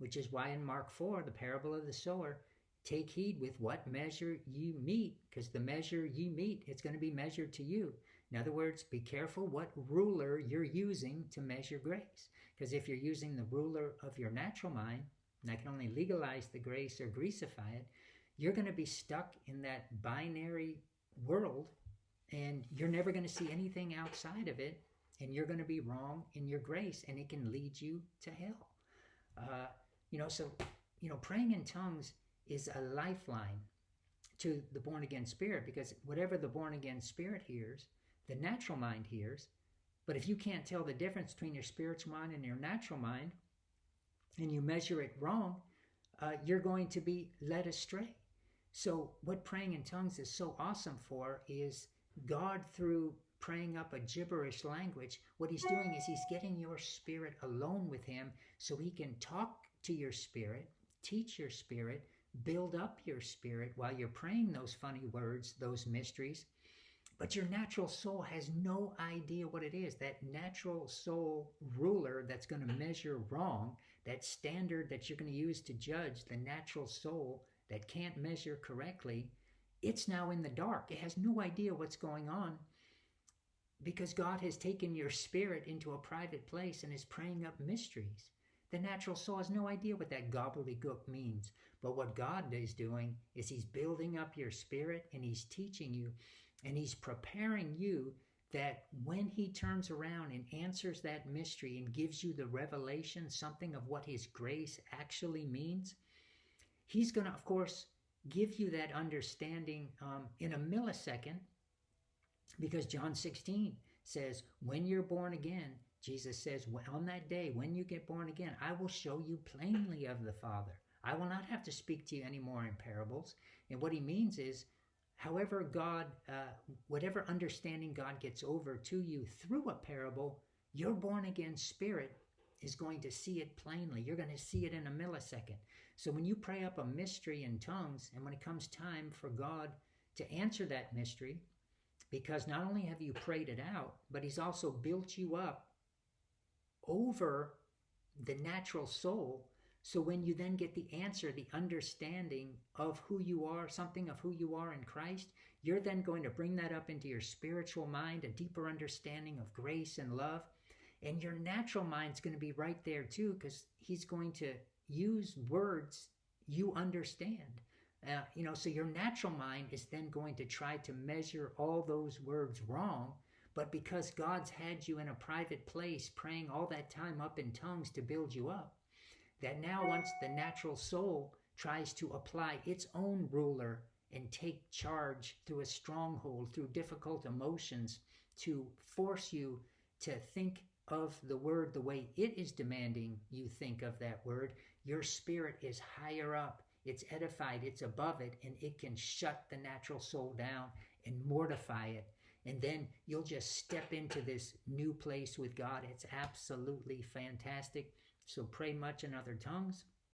which is why in Mark 4, the parable of the sower, take heed with what measure you meet, because the measure you meet, it's going to be measured to you. In other words, be careful what ruler you're using to measure grace. Because if you're using the ruler of your natural mind, and I can only legalize the grace or greasify it, you're going to be stuck in that binary world, and you're never going to see anything outside of it, and you're going to be wrong in your grace, and it can lead you to hell. Praying in tongues is a lifeline to the born-again spirit, because whatever the born-again spirit hears, the natural mind hears. But if you can't tell the difference between your spiritual mind and your natural mind, and you measure it wrong, you're going to be led astray. So what praying in tongues is so awesome for is God, through praying up a gibberish language, what he's doing is he's getting your spirit alone with him so he can talk to your spirit, teach your spirit, build up your spirit while you're praying those funny words, those mysteries. But your natural soul has no idea what it is. That natural soul ruler that's going to measure wrong, that standard that you're going to use to judge the natural soul that can't measure correctly, it's now in the dark. It has no idea what's going on, because God has taken your spirit into a private place and is praying up mysteries. The natural soul has no idea what that gobbledygook means. But what God is doing is he's building up your spirit, and he's teaching you, and he's preparing you that when he turns around and answers that mystery and gives you the revelation, something of what his grace actually means, he's going to, of course, give you that understanding in a millisecond, because John 16 says, when you're born again, Jesus says, on that day, when you get born again, I will show you plainly of the Father. I will not have to speak to you anymore in parables. And what he means is, however God, whatever understanding God gets over to you through a parable, your born again spirit is going to see it plainly. You're going to see it in a millisecond. So when you pray up a mystery in tongues, and when it comes time for God to answer that mystery, because not only have you prayed it out, but he's also built you up over the natural soul. So when you then get the answer, the understanding of who you are, something of who you are in Christ, you're then going to bring that up into your spiritual mind, a deeper understanding of grace and love. And your natural mind's going to be right there too, because he's going to use words you understand. So your natural mind is then going to try to measure all those words wrong. But because God's had you in a private place praying all that time up in tongues to build you up, that now once the natural soul tries to apply its own ruler and take charge through a stronghold, through difficult emotions, to force you to think of the word the way it is demanding you think of that word, your spirit is higher up. It's edified, it's above it, and it can shut the natural soul down and mortify it. And then you'll just step into this new place with God. It's absolutely fantastic. So pray much in other tongues.